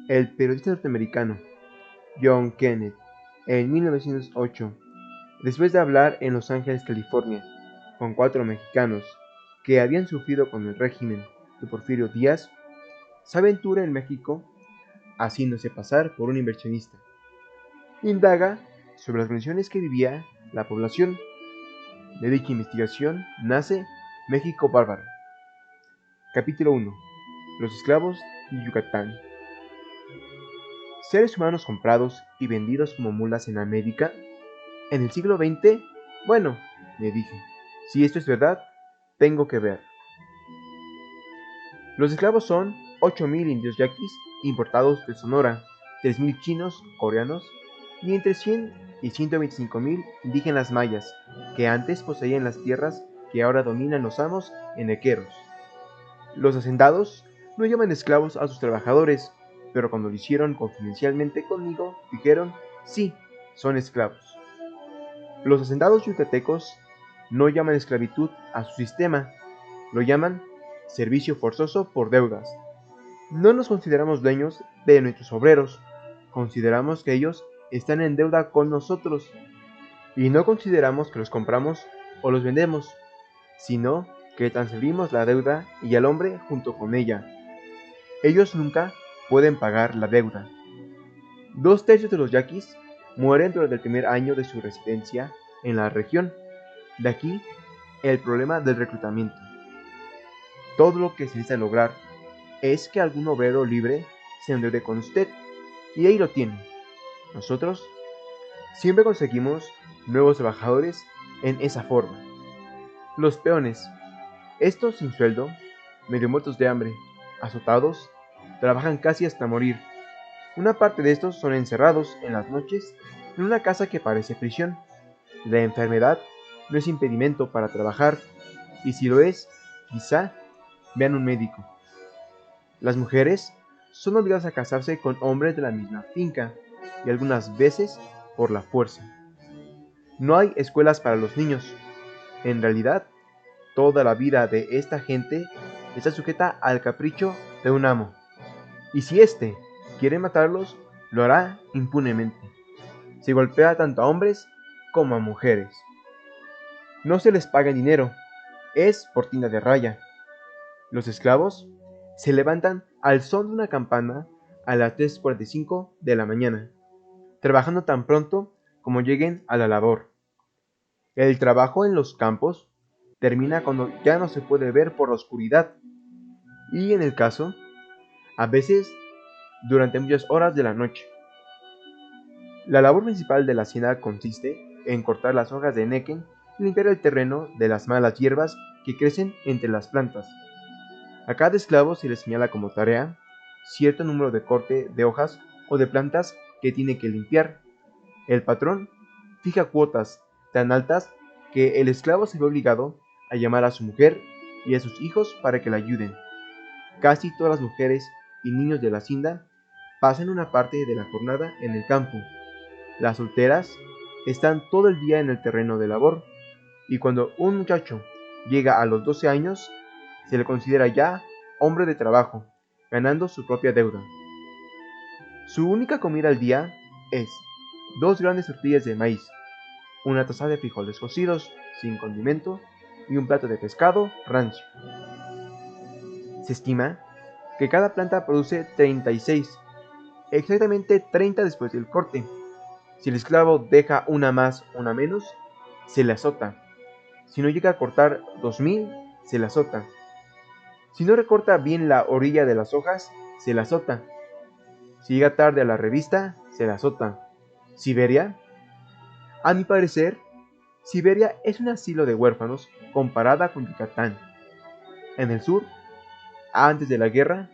El periodista norteamericano John Kenneth, en 1908, después de hablar en Los Ángeles, California, con 4 mexicanos que habían sufrido con el régimen de Porfirio Díaz, se aventura en México haciéndose pasar por un inversionista. Indaga sobre las condiciones que vivía la población. De dicha investigación nace México Bárbaro. Capítulo 1. Los esclavos de Yucatán. ¿Seres humanos comprados y vendidos como mulas en América? ¿En el siglo XX? Bueno, me dije, si esto es verdad, tengo que ver. Los esclavos son 8,000 indios yaquis importados de Sonora, 3,000 chinos, coreanos y entre 100 y 125,000 indígenas mayas, que antes poseían las tierras que ahora dominan los amos enequeros. Los hacendados no llaman esclavos a sus trabajadores, pero cuando lo hicieron confidencialmente conmigo, dijeron, sí, son esclavos. Los hacendados yucatecos no llaman esclavitud a su sistema, lo llaman servicio forzoso por deudas. No nos consideramos dueños de nuestros obreros, consideramos que ellos están en deuda con nosotros, y no consideramos que los compramos o los vendemos, sino que transferimos la deuda y al hombre junto con ella. Ellos nunca pueden pagar la deuda. 2/3 de los yaquis mueren durante el primer año de su residencia en la región. De aquí el problema del reclutamiento. Todo lo que se necesita lograr es que algún obrero libre se endeude con usted, y ahí lo tiene. Nosotros siempre conseguimos nuevos trabajadores en esa forma. Los peones, estos sin sueldo, medio muertos de hambre, azotados, trabajan casi hasta morir. Una parte de estos son encerrados en las noches en una casa que parece prisión. La enfermedad no es impedimento para trabajar, y si lo es, quizá vean un médico. Las mujeres son obligadas a casarse con hombres de la misma finca, y algunas veces por la fuerza. No hay escuelas para los niños. En realidad, toda la vida de esta gente está sujeta al capricho de un amo, y si éste quiere matarlos, lo hará impunemente. Se golpea tanto a hombres como a mujeres. No se les paga en dinero, es por tinta de raya. Los esclavos se levantan al son de una campana a las 3:45 de la mañana, trabajando tan pronto como lleguen a la labor. El trabajo en los campos termina cuando ya no se puede ver por la oscuridad, y en el caso, a veces, durante muchas horas de la noche. La labor principal de la hacienda consiste en cortar las hojas de nequén y limpiar el terreno de las malas hierbas que crecen entre las plantas. A cada esclavo se le señala como tarea cierto número de corte de hojas o de plantas que tiene que limpiar. El patrón fija cuotas tan altas que el esclavo se ve obligado a llamar a su mujer y a sus hijos para que le ayuden. Casi todas las mujeres y niños de la hacienda pasan una parte de la jornada en el campo. Las solteras están todo el día en el terreno de labor, y cuando un muchacho llega a los 12 años, se le considera ya hombre de trabajo, ganando su propia deuda. Su única comida al día es 2 grandes tortillas de maíz, una taza de frijoles cocidos sin condimento y un plato de pescado rancio. Se estima que cada planta produce 36, exactamente 30 después del corte. Si el esclavo deja una más, una menos, se le azota. Si no llega a cortar 2,000, se le azota. Si no recorta bien la orilla de las hojas, se le azota. Si llega tarde a la revista, se le azota. ¿Siberia? A mi parecer, Siberia es un asilo de huérfanos comparada con Yucatán. En el sur, antes de la guerra,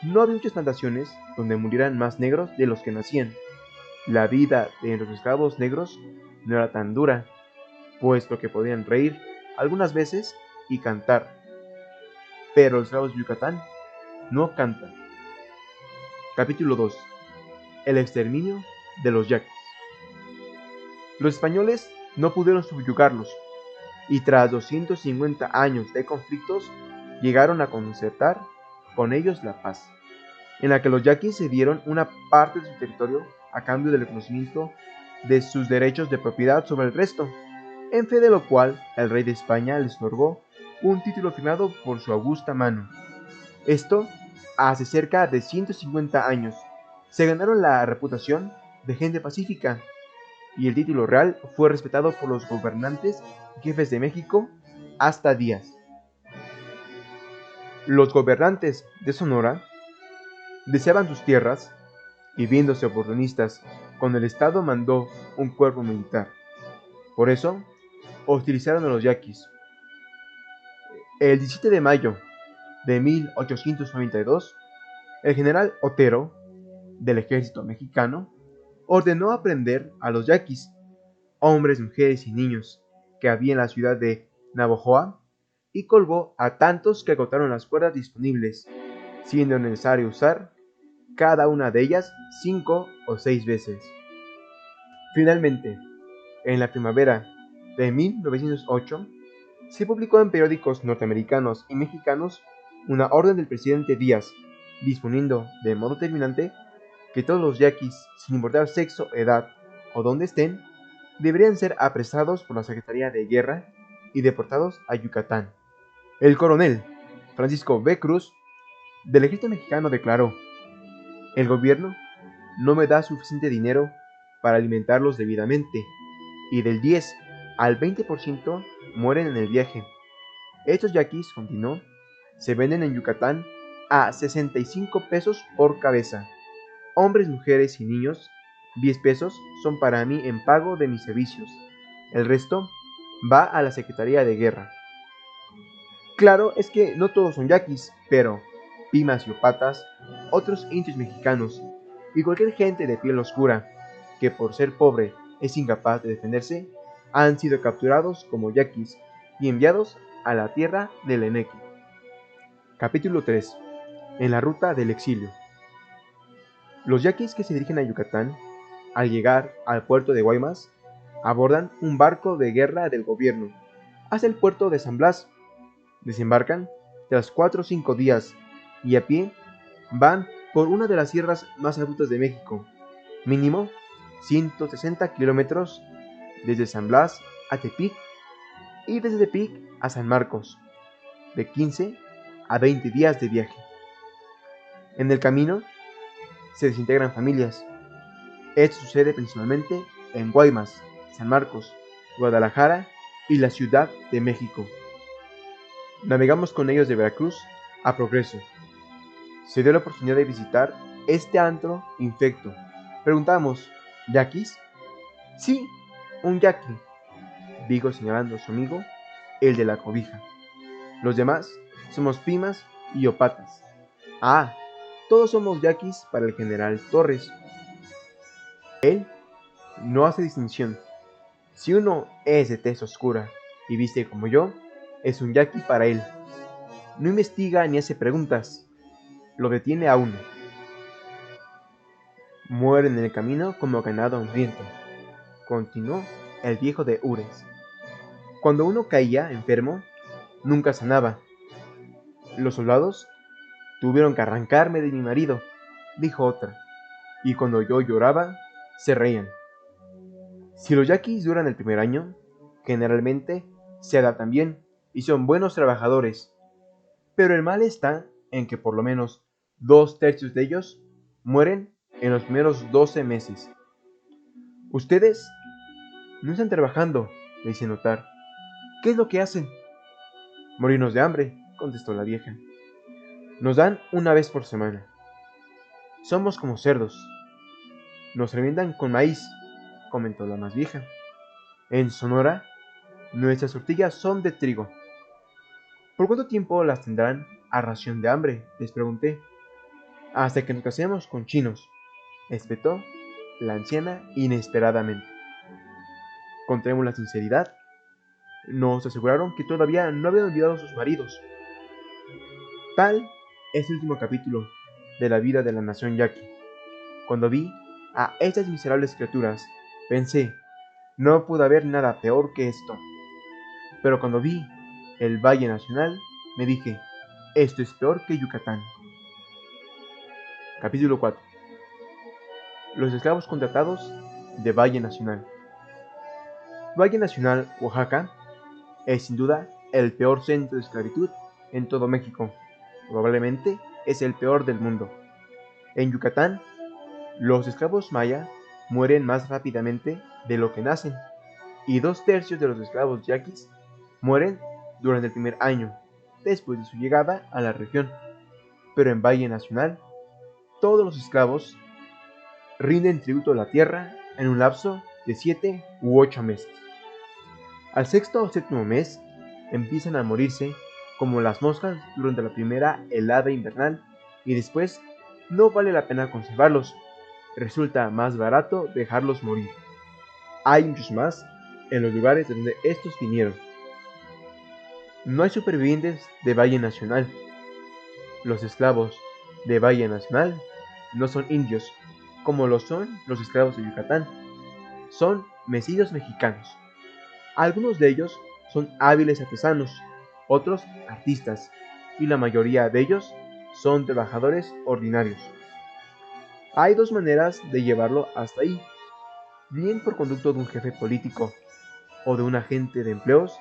no había muchas plantaciones donde murieran más negros de los que nacían. La vida de los esclavos negros no era tan dura, puesto que podían reír algunas veces y cantar. Pero los esclavos de Yucatán no cantan. Capítulo 2. El exterminio de los yaquis. Los españoles no pudieron subyugarlos, y tras 250 años de conflictos llegaron a concertar con ellos la paz. en la que los yaquis cedieron una parte de su territorio a cambio del reconocimiento de sus derechos de propiedad sobre el resto, en fe de lo cual el rey de España les otorgó un título firmado por su augusta mano. Esto hace cerca de 150 años. Se ganaron la reputación de gente pacífica y el título real fue respetado por los gobernantes y jefes de México hasta Díaz. Los gobernantes de Sonora deseaban sus tierras y viéndose oportunistas cuando el Estado mandó un cuerpo militar. Por eso, hostilizaron a los yaquis. El 17 de mayo de 1892, el general Otero, del ejército mexicano, ordenó aprender a los yaquis, hombres, mujeres y niños, que había en la ciudad de Navojoa, y colgó a tantos que agotaron las cuerdas disponibles, siendo necesario usar cada una de ellas 5 o 6 veces. Finalmente, en la primavera de 1908, se publicó en periódicos norteamericanos y mexicanos una orden del presidente Díaz, disponiendo de modo terminante que todos los yaquis, sin importar sexo, edad o donde estén, deberían ser apresados por la Secretaría de Guerra y deportados a Yucatán. El coronel Francisco B. Cruz, del ejército mexicano, declaró: el gobierno no me da suficiente dinero para alimentarlos debidamente, y del 10 al 20% mueren en el viaje. Estos yaquis, continuó, se venden en Yucatán a 65 pesos por cabeza. Hombres, mujeres y niños, 10 pesos son para mí en pago de mis servicios. El resto va a la Secretaría de Guerra. Claro es que no todos son yaquis, pero pimas y opatas, otros indios mexicanos y cualquier gente de piel oscura que por ser pobre es incapaz de defenderse, han sido capturados como yaquis y enviados a la tierra del Eneque. Capítulo 3. En la ruta del exilio. Los yaquis que se dirigen a Yucatán, al llegar al puerto de Guaymas, abordan un barco de guerra del gobierno hasta el puerto de San Blas. Desembarcan tras 4 o 5 días y a pie van por una de las sierras más abruptas de México, mínimo 160 kilómetros desde San Blas a Tepic y desde Tepic a San Marcos, de 15 a 20 días de viaje. En el camino se desintegran familias. Esto sucede principalmente en Guaymas, San Marcos, Guadalajara y la Ciudad de México. Navegamos con ellos de Veracruz a Progreso. Se dio la oportunidad de visitar este antro infecto. Preguntamos: ¿yaquis? Sí, un yaqui, dijo señalando a su amigo, el de la cobija. Los demás somos pimas y opatas. Ah, todos somos yaquis para el general Torres. Él no hace distinción. Si uno es de tez oscura y viste como yo, es un yaqui para él. No investiga ni hace preguntas. Lo detiene a uno. Mueren en el camino como ganado hambriento, continuó el viejo de Ures. Cuando uno caía enfermo, nunca sanaba. Los soldados tuvieron que arrancarme de mi marido, dijo otra, y cuando yo lloraba, se reían. Si los yaquis duran el primer año, generalmente se adaptan bien y son buenos trabajadores, pero el mal está en que por lo menos 2/3 de ellos mueren en los primeros 12 meses. Ustedes no están trabajando, le hice notar. ¿Qué es lo que hacen? Morirnos de hambre, contestó la vieja. Nos dan una vez por semana. Somos como cerdos. Nos alimentan con maíz, comentó la más vieja. En Sonora, nuestras tortillas son de trigo. ¿Por cuánto tiempo las tendrán a ración de hambre?, les pregunté. Hasta que nos casemos con chinos, espetó la anciana inesperadamente. Con trémula sinceridad, nos aseguraron que todavía no habían olvidado a sus maridos. Tal es el último capítulo de la vida de la nación yaqui. Cuando vi a estas miserables criaturas, pensé, no pudo haber nada peor que esto. Pero cuando vi el Valle Nacional, me dije, esto es peor que Yucatán. Capítulo 4. Los esclavos contratados de Valle Nacional. Valle Nacional, Oaxaca, es sin duda el peor centro de esclavitud en todo México. Probablemente es el peor del mundo. En Yucatán, los esclavos maya mueren más rápidamente de lo que nacen, y 2/3 de los esclavos yaquis mueren durante el primer año, después de su llegada a la región. Pero en Valle Nacional, todos los esclavos rinden tributo a la tierra en un lapso de 7 u 8 meses. Al sexto o séptimo mes, empiezan a morirse como las moscas durante la primera helada invernal, y después no vale la pena conservarlos, resulta más barato dejarlos morir. Hay muchos más en los lugares de donde estos vinieron. No hay supervivientes de Valle Nacional. Los esclavos de Valle Nacional no son indios, como lo son los esclavos de Yucatán. Son mestizos mexicanos. Algunos de ellos son hábiles artesanos, otros artistas, y la mayoría de ellos son trabajadores ordinarios. Hay dos maneras de llevarlo hasta ahí, bien por conducto de un jefe político o de un agente de empleos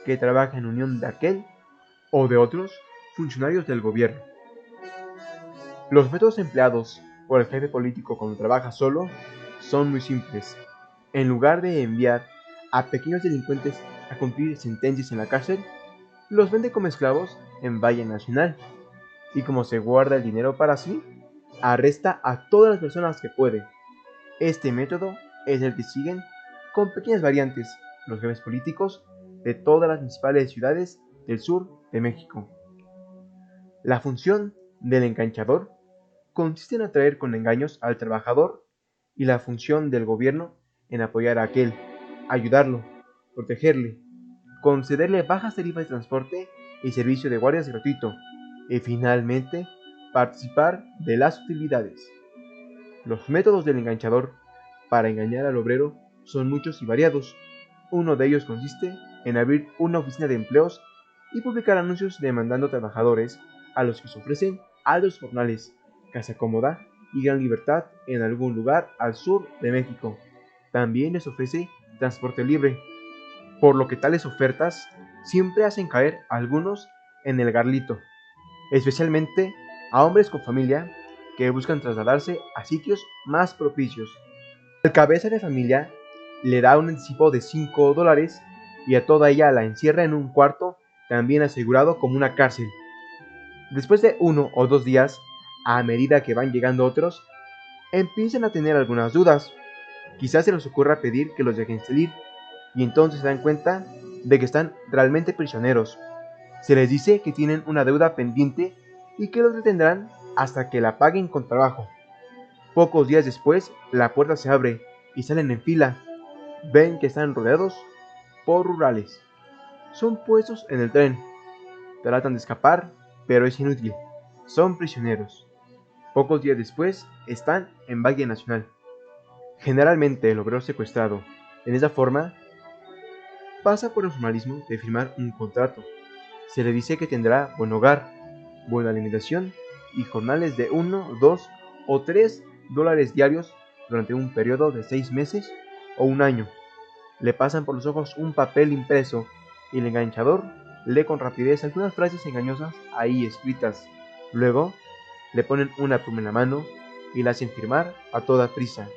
que trabaja en unión de aquel o de otros funcionarios del gobierno. Los métodos empleados por el jefe político cuando trabaja solo son muy simples. En lugar de enviar a pequeños delincuentes a cumplir sentencias en la cárcel, los vende como esclavos en Valle Nacional, y como se guarda el dinero para sí, arresta a todas las personas que puede. Este método es el que siguen, con pequeñas variantes, los jefes políticos de todas las principales ciudades del sur de México. La función del enganchador consiste en atraer con engaños al trabajador, y la función del gobierno en apoyar a aquel, ayudarlo, protegerle, concederle bajas tarifas de transporte y servicio de guardias gratuito, y finalmente participar de las utilidades. Los métodos del enganchador para engañar al obrero son muchos y variados. Uno de ellos consiste en abrir una oficina de empleos y publicar anuncios demandando trabajadores a los que se ofrecen altos jornales, casa cómoda y gran libertad en algún lugar al sur de México. También les ofrece transporte libre, por lo que tales ofertas siempre hacen caer a algunos en el garlito, especialmente a hombres con familia que buscan trasladarse a sitios más propicios. Al cabeza de familia le da un anticipo de $5 y a toda ella la encierra en un cuarto también asegurado como una cárcel. Después de 1 o 2 días, a medida que van llegando otros, empiezan a tener algunas dudas. Quizás se les ocurra pedir que los dejen salir, y entonces se dan cuenta de que están realmente prisioneros. Se les dice que tienen una deuda pendiente y que los detendrán hasta que la paguen con trabajo. Pocos días después, la puerta se abre y salen en fila. Ven que están rodeados por rurales. Son puestos en el tren. Tratan de escapar, pero es inútil. Son prisioneros. Pocos días después, están en Valle Nacional. Generalmente el obrero secuestrado, en esa forma, pasa por el formalismo de firmar un contrato. Se le dice que tendrá buen hogar, buena alimentación y jornales de 1, 2 o 3 dólares diarios durante un periodo de 6 meses o un año. Le pasan por los ojos un papel impreso y el enganchador lee con rapidez algunas frases engañosas ahí escritas. Luego le ponen una pluma en la mano y la hacen firmar a toda prisa.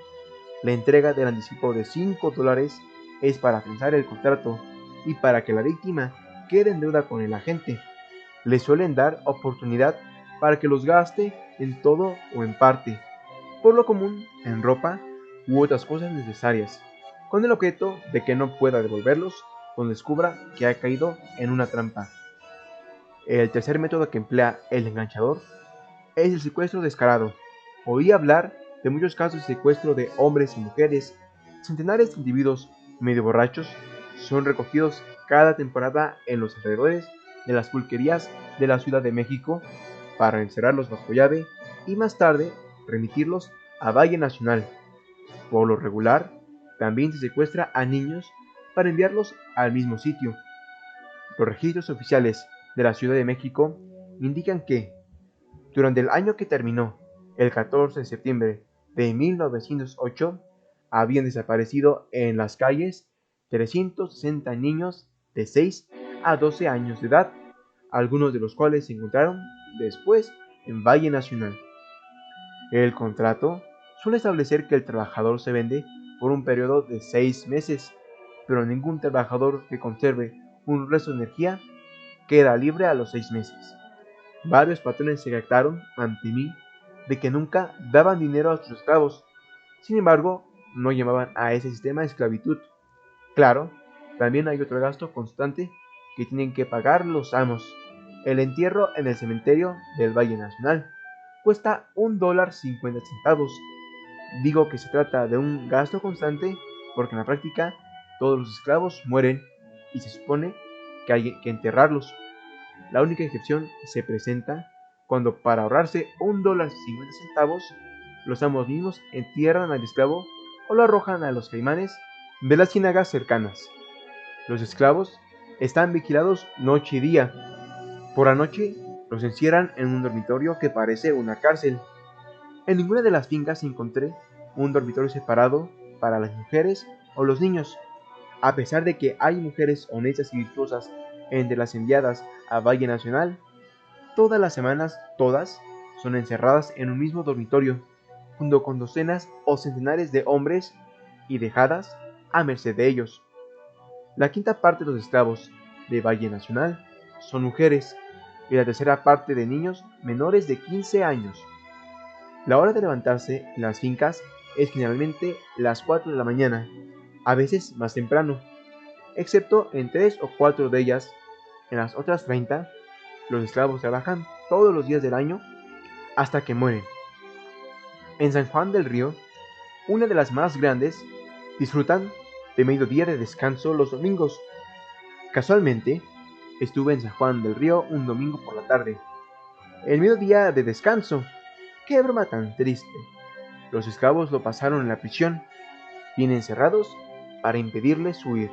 La entrega del anticipo de $5 es para afianzar el contrato y para que la víctima quede en deuda con el agente. Le suelen dar oportunidad para que los gaste en todo o en parte, por lo común en ropa u otras cosas necesarias, con el objeto de que no pueda devolverlos cuando descubra que ha caído en una trampa. El tercer método que emplea el enganchador es el secuestro descarado. Oí hablar de muchos casos de secuestro de hombres y mujeres. Centenares de individuos medio borrachos son recogidos cada temporada en los alrededores de las pulquerías de la Ciudad de México para encerrarlos bajo llave y más tarde remitirlos a Valle Nacional. Por lo regular, también se secuestra a niños para enviarlos al mismo sitio. Los registros oficiales de la Ciudad de México indican que, durante el año que terminó El 14 de septiembre de 1908 habían desaparecido en las calles 360 niños de 6 a 12 años de edad, algunos de los cuales se encontraron después en Valle Nacional. El contrato suele establecer que el trabajador se vende por un periodo de 6 meses, pero ningún trabajador que conserve un resto de energía queda libre a los 6 meses. Varios patrones se jactaron ante mí de que nunca daban dinero a sus esclavos. Sin embargo, no llamaban a ese sistema esclavitud. Claro, también hay otro gasto constante que tienen que pagar los amos. El entierro en el cementerio del Valle Nacional cuesta $1.50. Digo que se trata de un gasto constante porque en la práctica todos los esclavos mueren y se supone que hay que enterrarlos. La única excepción se presenta cuando, para ahorrarse $1.50, los amos mismos entierran al esclavo o lo arrojan a los caimanes de las ciénagas cercanas. Los esclavos están vigilados noche y día. Por la noche los encierran en un dormitorio que parece una cárcel. En ninguna de las fincas encontré un dormitorio separado para las mujeres o los niños. A pesar de que hay mujeres honestas y virtuosas entre las enviadas a Valle Nacional, todas las semanas, todas, son encerradas en un mismo dormitorio, junto con docenas o centenares de hombres y dejadas a merced de ellos. La quinta parte de los esclavos de Valle Nacional son mujeres y la tercera parte de niños menores de 15 años. La hora de levantarse en las fincas es generalmente las 4 de la mañana, a veces más temprano, excepto en 3 o 4 de ellas. En las otras 30, los esclavos trabajan todos los días del año hasta que mueren. En San Juan del Río, una de las más grandes, disfrutan de mediodía de descanso los domingos. Casualmente, estuve en San Juan del Río un domingo por la tarde. El mediodía de descanso. ¡Qué broma tan triste! Los esclavos lo pasaron en la prisión, bien encerrados, para impedirles huir.